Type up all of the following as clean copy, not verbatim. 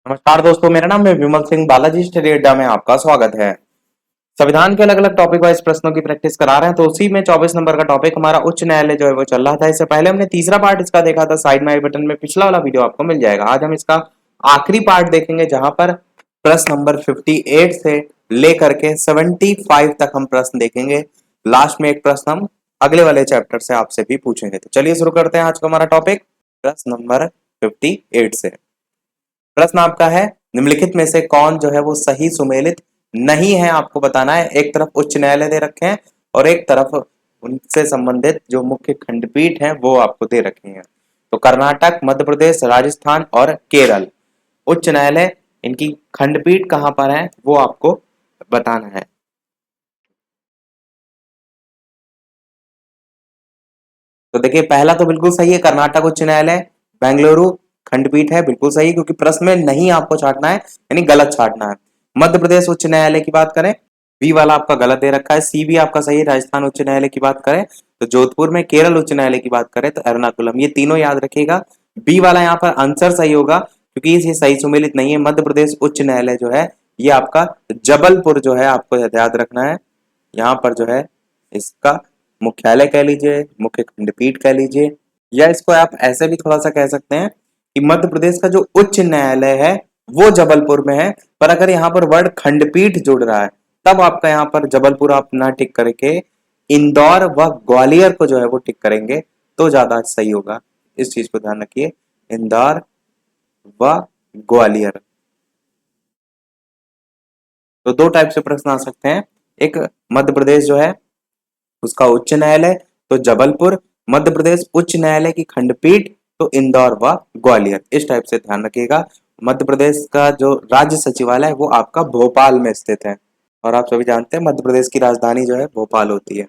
नमस्कार दोस्तों, मेरा नाम है विमल सिंह। बालाजी स्टडी अड्डा में आपका स्वागत है। संविधान के अलग अलग टॉपिक वाइज प्रश्नों की प्रैक्टिस करा रहे हैं, तो उसी में 24 नंबर का टॉपिक हमारा उच्च न्यायालय जो है वो चल रहा था। इससे पहले हमने तीसरा पार्ट इसका देखा था, साइड में आई बटन में पिछला वाला वीडियो आपको मिल जाएगा। आज हम इसका आखिरी पार्ट देखेंगे, जहां पर प्रश्न नंबर 58 से लेकर के 75 तक हम प्रश्न देखेंगे। लास्ट में एक प्रश्न हम अगले वाले चैप्टर से आपसे भी पूछेंगे। तो चलिए शुरू करते हैं आज का हमारा टॉपिक प्रश्न नंबर 58 से। प्रश्न आपका है, निम्नलिखित में से कौन जो है वो सही सुमेलित नहीं है, आपको बताना है। एक तरफ उच्च न्यायालय दे रखे हैं और एक तरफ उनसे संबंधित जो मुख्य खंडपीठ हैं वो आपको दे रखे हैं। तो कर्नाटक, मध्य प्रदेश, राजस्थान और केरल उच्च न्यायालय, इनकी खंडपीठ कहां पर है वो आपको बताना है। तो देखिए, पहला तो बिल्कुल सही है, कर्नाटक उच्च न्यायालय बेंगलुरु खंडपीठ है, बिल्कुल सही, क्योंकि प्रश्न में नहीं आपको छाटना है, यानी गलत छाटना है। मध्य प्रदेश उच्च न्यायालय की बात करें, बी वाला आपका गलत दे रखा है, सी भी आपका सही है। राजस्थान उच्च न्यायालय की बात करें तो जोधपुर में, केरल उच्च न्यायालय की बात करें तो एर्नाकुलम, ये तीनों याद रखिएगा। बी वाला यहाँ पर आंसर सही होगा, क्योंकि ये सही सुमेलित नहीं है। मध्य प्रदेश उच्च न्यायालय जो है ये आपका जबलपुर जो है, आपको याद रखना है। यहाँ पर जो है इसका मुख्यालय कह लीजिए, मुख्य खंडपीठ कह लीजिए, या इसको आप ऐसे भी थोड़ा सा कह सकते हैं कि मध्य प्रदेश का जो उच्च न्यायालय है वो जबलपुर में है, पर अगर यहाँ पर वर्ड खंडपीठ जुड़ रहा है तब आपका यहाँ पर जबलपुर आप ना टिक करके इंदौर व ग्वालियर को जो है वो टिक करेंगे तो ज्यादा सही होगा। इस चीज को ध्यान रखिए, इंदौर व ग्वालियर। तो दो टाइप से प्रश्न आ सकते हैं, एक मध्य प्रदेश जो है उसका उच्च न्यायालय तो जबलपुर, मध्य प्रदेश उच्च न्यायालय की खंडपीठ तो इंदौर व ग्वालियर। इस टाइप से ध्यान रखिएगा। मध्य प्रदेश का जो राज्य सचिवालय है वो आपका भोपाल में स्थित है, और आप सभी जानते हैं मध्य प्रदेश की राजधानी जो है भोपाल होती है।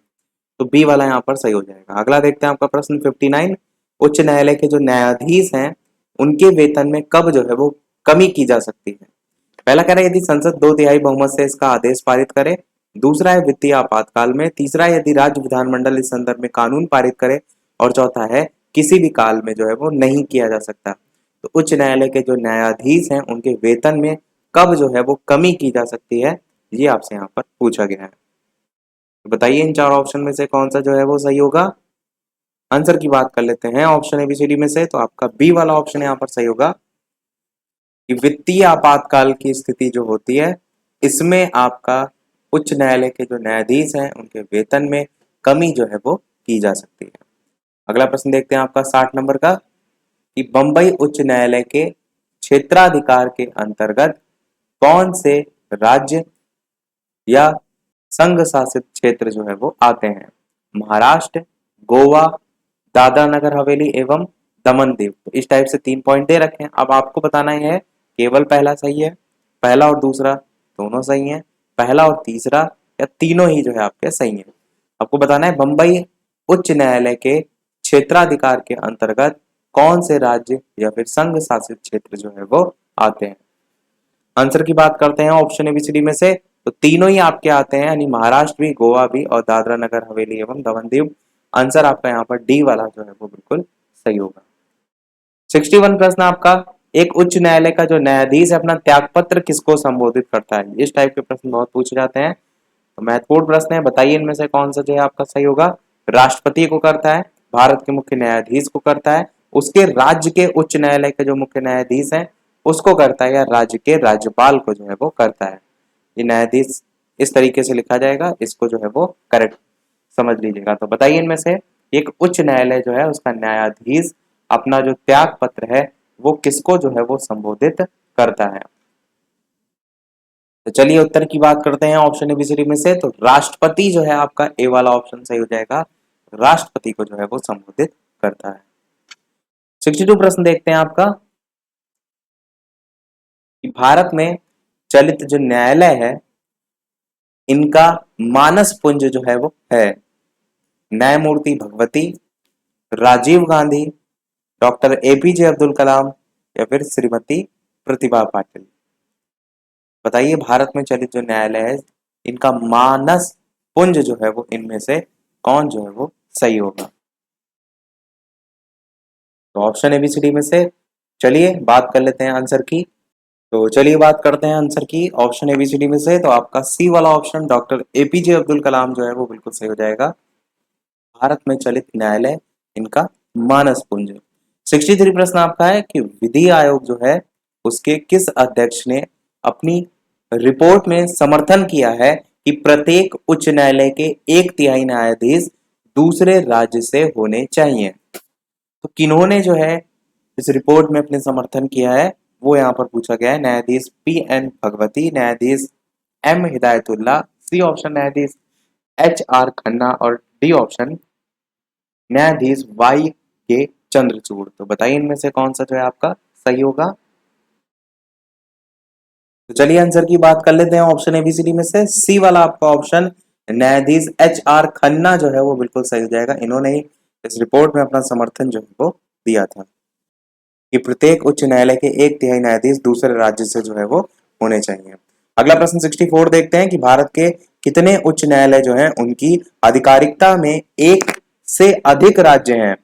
तो बी वाला यहाँ पर सही हो जाएगा। अगला देखते हैं आपका प्रश्न 59। उच्च न्यायालय के जो न्यायाधीश हैं उनके वेतन में कब जो है वो कमी की जा सकती है। पहला कह रहा है यदि संसद 2/3 बहुमत से इसका आदेश पारित करे, दूसरा है वित्तीय आपातकाल में, तीसरा है यदि राज्य विधानमंडल इस संदर्भ में कानून पारित करे, और चौथा है किसी भी काल में जो है वो नहीं किया जा सकता। तो उच्च न्यायालय के जो न्यायाधीश हैं उनके वेतन में कब जो है वो कमी की जा सकती है, ये आपसे यहाँ पर पूछा गया है। तो बताइए इन चार ऑप्शन में से कौन सा जो है वो सही होगा। आंसर की बात कर लेते हैं ऑप्शन एबीसीडी में से, तो आपका बी वाला ऑप्शन यहाँ पर सही होगा कि वित्तीय आपातकाल की स्थिति जो होती है इसमें आपका उच्च न्यायालय के जो न्यायाधीश हैं उनके वेतन में कमी जो है वो की जा सकती है। अगला प्रश्न देखते हैं आपका 60 नंबर का, कि बंबई उच्च न्यायालय के क्षेत्राधिकार के अंतर्गत कौन से राज्य या संघ शासित क्षेत्र जो है वो आते हैं। महाराष्ट्र, गोवा, दादरा नगर हवेली एवं दमन दीव। तो इस टाइप से 3 पॉइंट दे रखे हैं। अब आपको बताना है केवल पहला सही है, पहला और दूसरा दोनों सही है, पहला और तीसरा या तीनों ही जो है आपके सही है। आपको बताना है बंबई उच्च न्यायालय के क्षेत्राधिकार के अंतर्गत कौन से राज्य या फिर संघ शासित क्षेत्र जो है वो आते हैं। आंसर की बात करते हैं ऑप्शन एबीसीडी में से, तो तीनों ही आपके आते हैं, यानी महाराष्ट्र भी, गोवा भी और दादरा नगर हवेली एवं दमन दीव। आंसर आपका यहाँ पर डी वाला जो है वो बिल्कुल सही होगा। 61 प्रश्न आपका, एक उच्च न्यायालय का जो न्यायाधीश है अपना त्यागपत्र किसको संबोधित करता है। इस टाइप के प्रश्न बहुत पूछे जाते हैं, तो महत्वपूर्ण प्रश्न है। बताइए इनमें से कौन सा जो है आपका सही होगा। राष्ट्रपति को करता है, भारत के मुख्य न्यायाधीश को करता है, उसके राज्य के उच्च न्यायालय के जो मुख्य न्यायाधीश हैं उसको करता है, या राज्य के राज्यपाल को जो है वो करता है। ये न्यायाधीश इस तरीके से लिखा जाएगा, इसको जो है वो करेक्ट समझ लीजिएगा। तो बताइए इनमें से एक उच्च न्यायालय जो है उसका न्यायाधीश अपना जो त्याग पत्र है वो किसको जो है वो संबोधित करता है। तो चलिए उत्तर की बात करते हैं ऑप्शन एबीसीडी में से, तो राष्ट्रपति जो है आपका ए वाला ऑप्शन सही हो जाएगा। राष्ट्रपति को जो है वो संबोधित करता है। 62 प्रश्न देखते हैं आपका, कि भारत में चलित जो न्यायालय है इनका मानस पुंज जो है वो है न्यायमूर्ति भगवती, राजीव गांधी, डॉक्टर एपीजे अब्दुल कलाम या फिर श्रीमती प्रतिभा पाटिल। बताइए भारत में चलित जो न्यायालय है इनका मानस पुंज जो है वो इनमें से कौन जो है वो सही होगा। तो ऑप्शन एबीसीडी में से चलिए बात कर लेते हैं आंसर की। तो चलिए बात करते हैं आंसर की ऑप्शन एबीसीडी में से। तो आपका सी वाला option doctor APJ Abdul Kalam जो है वो बिल्कुल सही हो जाएगा। भारत में चलित न्यायालय इनका मानस पुंज। 63 प्रश्न आपका है कि विधि आयोग जो है उसके किस अध्यक्ष ने अपनी रिपोर्ट में समर्थन किया है कि प्रत्येक उच्च न्यायालय के 1/3 न्यायाधीश दूसरे राज्य से होने चाहिए। तो किन्होंने जो है इस रिपोर्ट में अपने समर्थन किया है वो यहाँ पर पूछा गया है। न्यायाधीश पी एन भगवती, न्यायाधीश एम हिदायतुल्ला, सी ऑप्शन न्यायाधीश एच आर खन्ना और डी ऑप्शन न्यायाधीश वाई के चंद्रचूड़। तो बताइए इनमें से कौन सा जो है आपका सही होगा। तो चलिए आंसर की बात कर लेते हैं ऑप्शन एबीसीडी में से। सी वाला आपका ऑप्शन न्यायाधीश एच आर खन्ना जो है वो बिल्कुल सही हो जाएगा। इन्होंने ही इस रिपोर्ट में अपना समर्थन जो है वो दिया था कि प्रत्येक उच्च न्यायालय के 1/3 न्यायाधीश दूसरे राज्य से जो है वो होने चाहिए। अगला प्रश्न 64 देखते हैं कि भारत के कितने उच्च न्यायालय जो हैं उनकी आधिकारिकता में एक से अधिक राज्य हैं।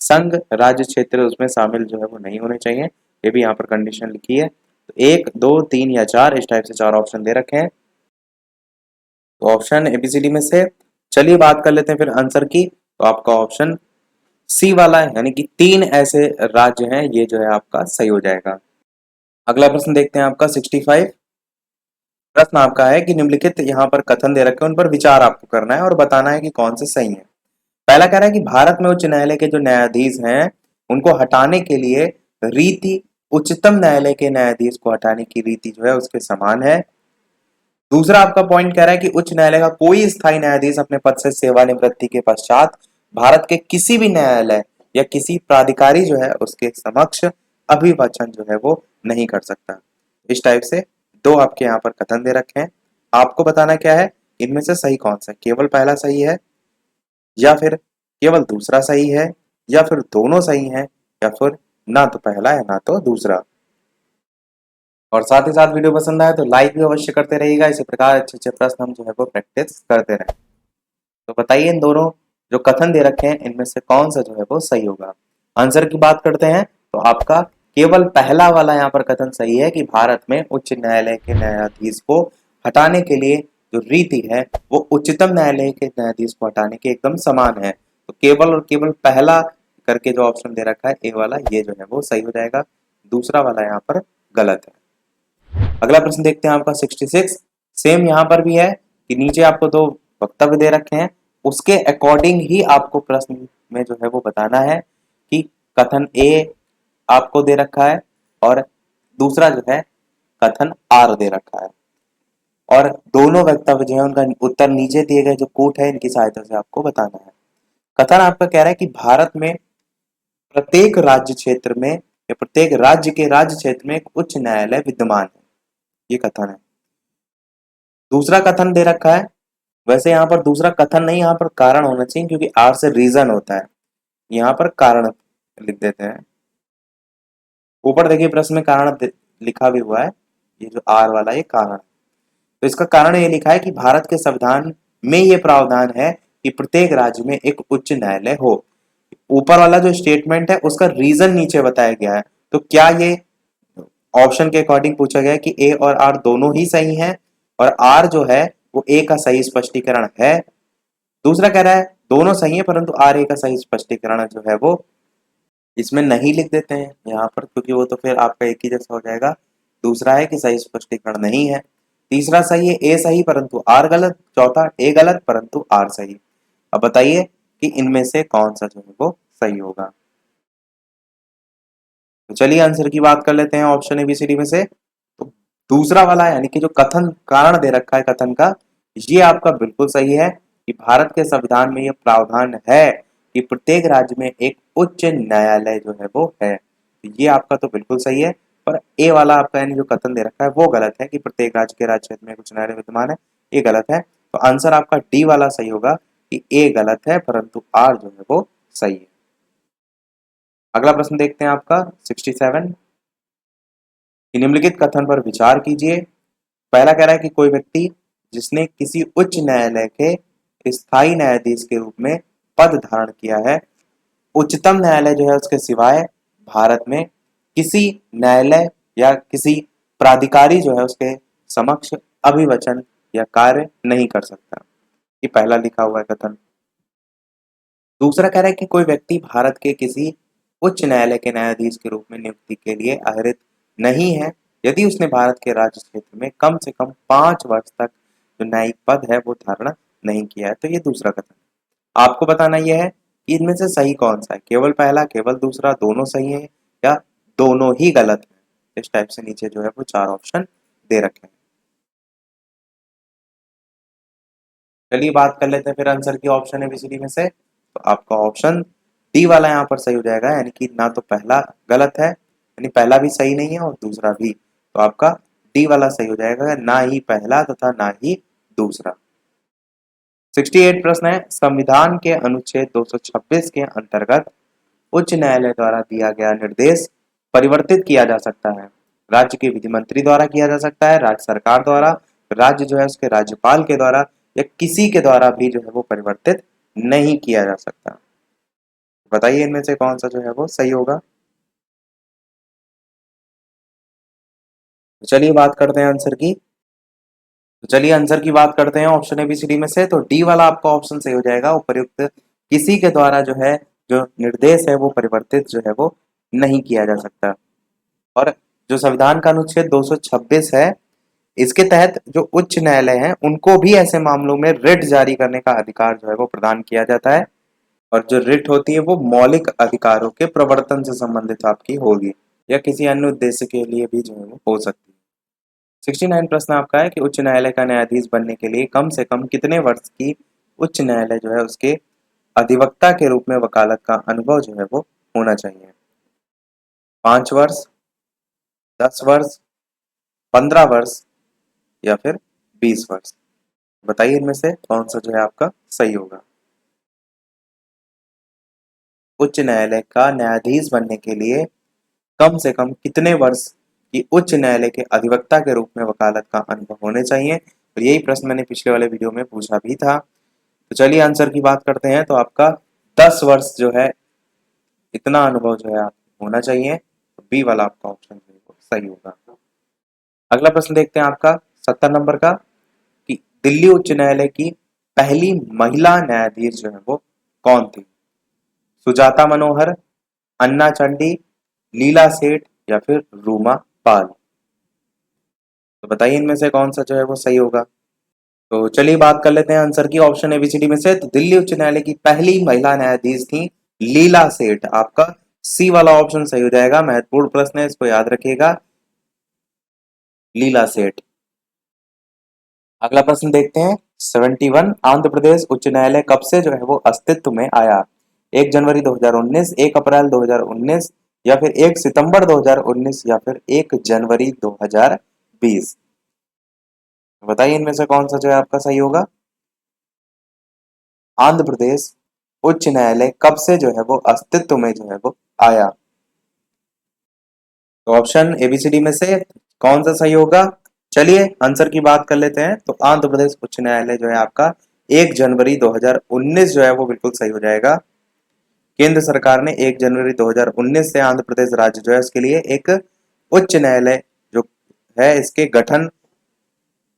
संघ राज्य क्षेत्र उसमें शामिल जो है वो नहीं होने चाहिए। ये भी यहाँ पर कंडीशन लिखी है। तो 1, 2, 3 या 4 इस टाइप से 4 ऑप्शन दे रखे हैं। तो ऑप्शन एबीसीडी में से चलिए बात कर लेते हैं फिर आंसर की। तो आपका ऑप्शन सी वाला है यानी कि 3 ऐसे राज्य हैं, ये जो है आपका सही हो जाएगा। अगला प्रश्न देखते हैं आपका 65। प्रश्न आपका है कि निम्नलिखित यहाँ पर कथन दे रखे हैं उन पर विचार आपको करना है और बताना है कि कौन से सही है। पहला कह रहा है कि भारत में उच्च न्यायालय के जो न्यायाधीश हैं उनको हटाने के लिए रीति उच्चतम न्यायालय के न्यायाधीश को हटाने की रीति जो है उसके समान है। दूसरा आपका पॉइंट कह रहा है कि उच्च न्यायालय का कोई स्थायी न्यायाधीश अपने पद से सेवानिवृत्ति के पश्चात भारत के किसी भी न्यायालय या किसी प्राधिकारी जो है उसके समक्ष अभिभाषण जो है वो नहीं कर सकता। इस टाइप से 2 आपके यहाँ पर कथन दे रखे हैं। आपको बताना क्या है इनमें से सही कौन सा, केवल पहला सही है या फिर केवल दूसरा सही है या फिर दोनों सही हैं या फिर ना तो पहला है ना तो दूसरा। और साथ ही साथ वीडियो पसंद आए तो लाइक भी अवश्य करते रहिएगा। इसी प्रकार अच्छे अच्छे प्रश्न हम जो है वो प्रैक्टिस करते रहें। तो बताइए इन दोनों जो कथन दे रखे हैं इनमें से कौन सा जो है वो सही होगा। आंसर की बात करते हैं तो आपका केवल पहला वाला यहाँ पर कथन सही है कि भारत में उच्च न्यायालय के न्यायाधीश को हटाने के लिए जो रीति है वो उच्चतम न्यायालय के न्यायाधीश को हटाने के एकदम समान है। तो केवल और केवल पहला करके जो ऑप्शन दे रखा है ए वाला ये जो है वो सही हो जाएगा। दूसरा वाला यहाँ पर गलत है। अगला प्रश्न देखते हैं आपका 66। सेम यहाँ पर भी है कि नीचे आपको 2 वक्तव्य दे रखे हैं उसके अकॉर्डिंग ही आपको प्रश्न में जो है वो बताना है कि कथन ए आपको दे रखा है और दूसरा जो है कथन आर दे रखा है और दोनों वक्तव्य जो है उनका उत्तर नीचे दिए गए जो कोट है इनकी सहायता से आपको बताना है। कथन आपका कह रहा है कि भारत में प्रत्येक राज्य क्षेत्र में या प्रत्येक राज्य के राज्य क्षेत्र में एक उच्च न्यायालय विद्यमान है, ये कथन है। दूसरा कथन दे रखा है, वैसे यहाँ पर दूसरा कथन नहीं यहाँ पर कारण होना चाहिए क्योंकि आर से रीजन होता है, यहाँ पर कारण लिख देते हैं। ऊपर देखिए प्रश्न में कारण लिखा भी हुआ है, ये जो आर वाला ये कारण। तो इसका कारण ये लिखा है कि भारत के संविधान में ये प्रावधान है कि प्रत्येक राज्य में एक उच्च न्यायालय हो। ऊपर वाला जो स्टेटमेंट है उसका रीजन नीचे बताया गया है। तो क्या ये ऑप्शन के अकॉर्डिंग पूछा गया है कि ए और आर दोनों ही सही हैं और आर जो है वो ए का सही स्पष्टीकरण है। दूसरा कह रहा है दोनों सही है परंतु आर ए का सही स्पष्टीकरण जो है वो इसमें नहीं लिख देते हैं यहाँ पर क्योंकि वो तो फिर आपका एक ही जैसा हो जाएगा। दूसरा है कि सही स्पष्टीकरण नहीं है। तीसरा सही है ए सही परंतु आर गलत। चौथा ए गलत परंतु आर सही। अब बताइए कि इनमें से कौन सा जो है वो सही होगा। तो चलिए आंसर की बात कर लेते हैं ऑप्शन एबीसीडी में से। तो दूसरा वाला यानी कि जो कथन कारण दे रखा है कथन का ये आपका बिल्कुल सही है कि भारत के संविधान में यह प्रावधान है कि प्रत्येक राज्य में एक उच्च न्यायालय जो है वो है। तो ये आपका तो बिल्कुल सही है पर ए वाला आपका यानी जो कथन दे रखा है वो गलत है कि प्रत्येक राज्य के राज्य क्षेत्र में कुछ न्यायालय विद्यमान है, ये गलत है। तो आंसर आपका डी वाला सही होगा कि ए गलत है परंतु आर जो है वो सही है। अगला प्रश्न देखते हैं आपका 67। निम्नलिखित कथन पर विचार कीजिए। पहला कह रहा है कि कोई व्यक्ति जिसने किसी उच्च न्यायालय के स्थायी न्यायाधीश के रूप में पद धारण किया है, उच्चतम न्यायालय जो है उसके सिवाय भारत में किसी न्यायालय या किसी प्राधिकारी जो है उसके समक्ष अभिवचन या कार्य नहीं कर सकता। ये पहला लिखा हुआ है कथन। दूसरा कह रहा है कि कोई व्यक्ति भारत के किसी उच्च न्यायालय के न्यायाधीश के रूप में नियुक्ति के लिए अहरित नहीं है यदि उसने भारत के राज्य क्षेत्र में कम से कम 5 वर्ष तक जो न्यायिक पद है वो धारण नहीं किया है। तो ये दूसरा कथन। आपको बताना यह है कि इनमें से सही कौन सा है, केवल पहला, केवल दूसरा, दोनों सही है या दोनों ही गलत है। इस टाइप से नीचे जो है वो 4 ऑप्शन दे रखे हैं। चलिए बात कर लेते हैं फिर आंसर की ऑप्शन एबीसीडी में से। तो आपका ऑप्शन डी वाला यहाँ पर सही हो जाएगा, यानी कि ना तो पहला गलत है, यानी पहला भी सही नहीं है और दूसरा भी। तो आपका डी वाला सही हो जाएगा, ना ही पहला तथा ना ही दूसरा। 68 प्रश्न है, संविधान के अनुच्छेद 226 के अंतर्गत उच्च न्यायालय द्वारा दिया गया निर्देश परिवर्तित किया जा सकता है। राज्य के विधि मंत्री द्वारा किया जा सकता है, राज्य सरकार द्वारा, राज्य जो है उसके राज्यपाल के द्वारा या किसी के द्वारा भी जो है वो परिवर्तित नहीं किया जा सकता। बताइए इनमें से कौन सा जो है वो सही होगा। तो चलिए बात करते हैं आंसर की। तो चलिए आंसर की बात करते हैं ऑप्शन एबीसीडी में से। तो डी वाला आपका ऑप्शन सही हो जाएगा, उपर्युक्त किसी के द्वारा जो है जो निर्देश है वो परिवर्तित जो है वो नहीं किया जा सकता। और जो संविधान का अनुच्छेद 226 है, इसके तहत जो उच्च न्यायालय हैं उनको भी ऐसे मामलों में रिट जारी करने का अधिकार जो है वो प्रदान किया जाता है। और जो रिट होती है वो मौलिक अधिकारों के प्रवर्तन से संबंधित आपकी होगी या किसी अन्य उद्देश्य के लिए भी जो है वो हो सकती है। 69 प्रश्न आपका है कि उच्च न्यायालय का न्यायाधीश बनने के लिए कम से कम कितने वर्ष की उच्च न्यायालय जो है उसके अधिवक्ता के रूप में वकालत का अनुभव जो है वो होना चाहिए। 5 वर्ष, 10 वर्ष, 15 वर्ष या फिर 20 वर्ष। बताइए इनमें से कौन सा जो है आपका सही होगा। उच्च न्यायालय का न्यायाधीश बनने के लिए कम से कम कितने वर्ष की उच्च न्यायालय के अधिवक्ता के रूप में वकालत का अनुभव होने चाहिए। और यही प्रश्न मैंने पिछले वाले वीडियो में पूछा भी था। तो चलिए आंसर की बात करते हैं। तो आपका 10 वर्ष जो है इतना अनुभव जो है आपको होना चाहिए। तो बी वाला आपका ऑप्शन जो है वो सही होगा। अगला प्रश्न देखते हैं आपका 70 नंबर का कि दिल्ली उच्च न्यायालय की पहली महिला न्यायाधीश जो है वो कौन थी। सुजाता मनोहर, अन्ना चंडी, लीला सेठ या फिर रूमा पाल। तो बताइए इनमें से कौन सा जो है वो सही होगा। तो चलिए बात कर लेते हैं आंसर की ऑप्शन एबीसीडी में से। तो दिल्ली उच्च न्यायालय की पहली महिला न्यायाधीश थी लीला सेठ। आपका सी वाला ऑप्शन सही हो जाएगा। महत्वपूर्ण प्रश्न है, इसको याद रखिएगा, लीला सेठ। अगला प्रश्न देखते हैं 71, आंध्र प्रदेश उच्च न्यायालय कब से जो है वो अस्तित्व में आया। 1 जनवरी 2019, 1 अप्रैल 2019 या फिर 1 सितंबर 2019 या फिर 1 जनवरी 2020। बताइए इनमें से कौन सा जो है आपका सही होगा। आंध्र प्रदेश उच्च न्यायालय कब से जो है वो अस्तित्व में जो है वो आया। तो ऑप्शन एबीसीडी में से कौन सा सही होगा। चलिए आंसर की बात कर लेते हैं। तो आंध्र प्रदेश उच्च न्यायालय जो है आपका 1 जनवरी 2019 जो है वो बिल्कुल सही हो जाएगा। केंद्र सरकार ने 1 जनवरी 2019 से आंध्र प्रदेश राज्य जो है उसके लिए एक उच्च न्यायालय जो है इसके गठन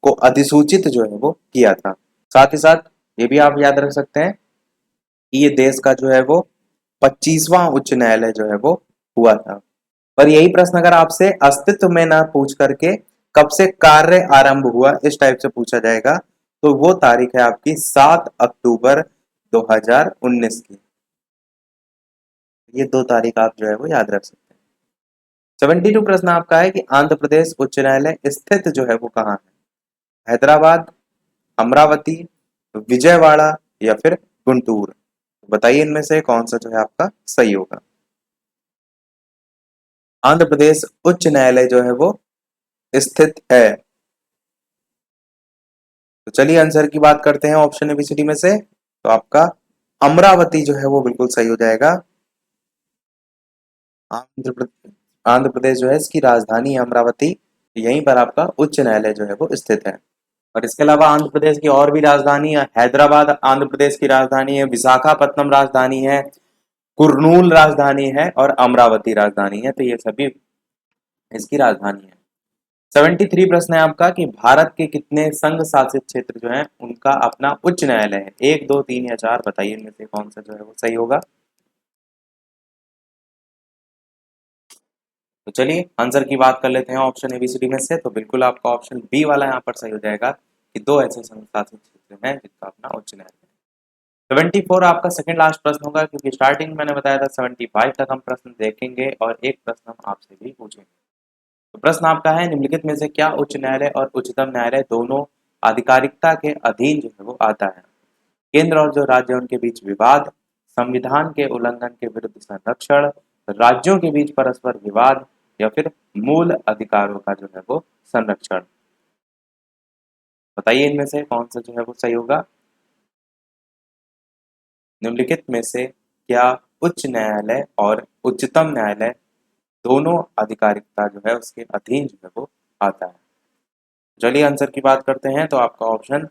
को अधिसूचित जो है वो किया था। साथ ही साथ ये भी आप याद रख सकते हैं कि ये देश का जो है वो 25वां उच्च न्यायालय जो है वो हुआ था। पर यही प्रश्न अगर आपसे अस्तित्व में ना पूछ करके कब से कार्य आरंभ हुआ इस टाइप से पूछा जाएगा तो वो तारीख है आपकी 7 अक्टूबर 2019 की। ये दो तारीख आप जो है वो याद रख सकते हैं। 72 प्रश्न आपका है कि आंध्र प्रदेश उच्च न्यायालय स्थित जो है वो कहाँ है। हैदराबाद, अमरावती, विजयवाड़ा या फिर गुंटूर। बताइए इनमें से कौन सा जो है आपका सही होगा। आंध्र प्रदेश उच्च न्यायालय जो है वो स्थित है। तो चलिए आंसर की बात करते हैं ऑप्शन एबीसीडी में से। तो आपका अमरावती जो है वो बिल्कुल सही हो जाएगा। आंध्र प्रदेश जो है इसकी राजधानी है अमरावती। यहीं पर आपका उच्च न्यायालय जो है वो स्थित है। और इसके अलावा आंध्र प्रदेश की और भी राजधानी है। हैदराबाद आंध्र प्रदेश की राजधानी है, विशाखापट्टनम राजधानी है, कुर्नूल राजधानी है और अमरावती राजधानी है। तो ये सभी इसकी राजधानी है। 73 प्रश्न है आपका कि भारत के कितने संघ शासित क्षेत्र जो है उनका अपना उच्च न्यायालय है। 1, 2, 3 या 4, बताइए इनमें से कौन सा जो है वो सही होगा। तो चलिए आंसर की बात कर लेते हैं ऑप्शन एबीसीडी में से। तो बिल्कुल आपका ऑप्शन बी वाला यहाँ पर सही हो जाएगा कि दो ऐसे संघ शासित क्षेत्र हैं जिनका अपना उच्च न्यायालय है। 74 आपका सेकंड लास्ट प्रश्न होगा, क्योंकि स्टार्टिंग में मैंने बताया था 75 तक हम प्रश्न देखेंगे और एक प्रश्न हम आपसे भी पूछेंगे। तो प्रश्न आपका है, निम्नलिखित में से क्या उच्च न्यायालय और उच्चतम न्यायालय दोनों आधिकारिकता के अधीन जो है वो आता है। केंद्र और जो राज्य उनके बीच विवाद, संविधान के उल्लंघन के विरुद्ध संरक्षण, राज्यों के बीच परस्पर विवाद, या फिर मूल अधिकारों का जो है वो संरक्षण। बताइए इनमें से कौन सा जो है वो सही होगा। निम्नलिखित में से क्या उच्च न्यायालय और उच्चतम न्यायालय दोनों आधिकारिकता जो है उसके अधीन जो है वो आता है। चलिए आंसर की बात करते हैं। तो आपका ऑप्शन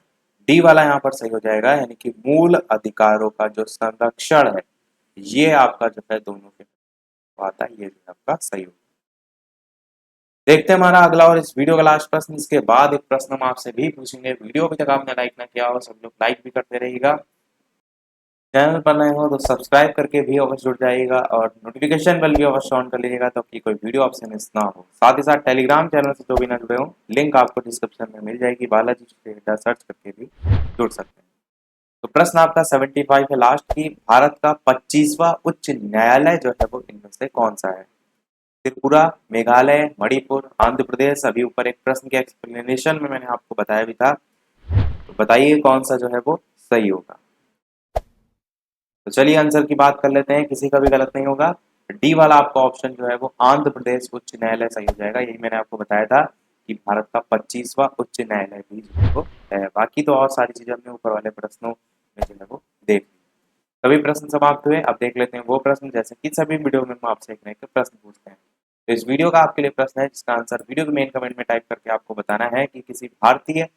डी वाला यहाँ पर सही हो जाएगा, यानी कि मूल अधिकारों का जो संरक्षण है ये आपका जो है दोनों के आता है, ये जो है आपका सही होगा। देखते हैं हमारा अगला और इस वीडियो का लास्ट प्रश्न। इसके बाद एक प्रश्न हम आपसे भी पूछेंगे। वीडियो अभी तक आपने लाइक ना किया हो, सब लोग लाइक भी करते रहिएगा। चैनल पर नए हो तो सब्सक्राइब करके भी अवश्य जुड़ जाइएगा और नोटिफिकेशन बेल भी अवश्य ऑन कर लीजिएगा ताकि कोई वीडियो आपसे मिस ना हो। साथ ही साथ टेलीग्राम चैनल से जो भी ना जुड़े हो, लिंक आपको डिस्क्रिप्शन में मिल जाएगी। बालाजी स्टेटा सर्च करके भी जुड़ सकते हैं। तो प्रश्न आपका 75 है लास्ट की, भारत का 25वां उच्च न्यायालय जो है वो इनमें से कौन सा है। त्रिपुरा, मेघालय, मणिपुर, आंध्र प्रदेश। अभी ऊपर एक प्रश्न के एक्सप्लेनेशन में मैंने आपको बताया भी था। तो बताइए कौन सा जो है वो सही होगा। तो चलिए आंसर की बात कर लेते हैं, किसी का भी गलत नहीं होगा। डी वाला आपका ऑप्शन जो है वो आंध्र प्रदेश उच्च न्यायालय सही हो जाएगा। यही मैंने आपको बताया था कि भारत का 25वां उच्च न्यायालय भी जो है वो है। बाकी तो और सारी चीजें हमने ऊपर वाले प्रश्नों में जो है वो देख ली। सभी प्रश्न समाप्त हुए। अब देख लेते हैं वो प्रश्न जैसे कि सभी वीडियो में हम आपसे एक नए प्रश्न पूछते हैं। तो इस वीडियो का आपके लिए प्रश्न है जिसका आंसर वीडियो के मेन कमेंट में टाइप करके आपको बताना है कि किसी भारतीय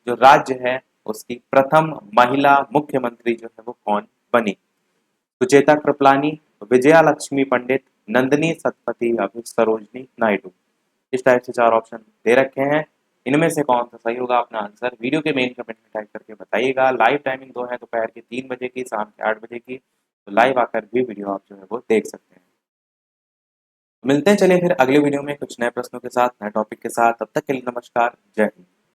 जो राज्य है उसकी प्रथम महिला मुख्यमंत्री जो है वो कौन बनी। सुचेता कृपलानी, विजया लक्ष्मी पंडित, नंदिनी सतपथी या फिर सरोजनी नायडू। इस टाइप से 4 ऑप्शन दे रखे हैं। इनमें से कौन सा सही होगा, अपना आंसर वीडियो के मेन कमेंट में टाइप करके बताइएगा। लाइव टाइमिंग 2 है, दोपहर के 3 बजे की, शाम के 8 बजे की। तो लाइव आकर भी वीडियो आप जो है वो देख सकते हैं। मिलते हैं चलिए फिर अगले वीडियो में कुछ नए प्रश्नों के साथ, नए टॉपिक के साथ। तब तक के लिए नमस्कार, जय हिंद।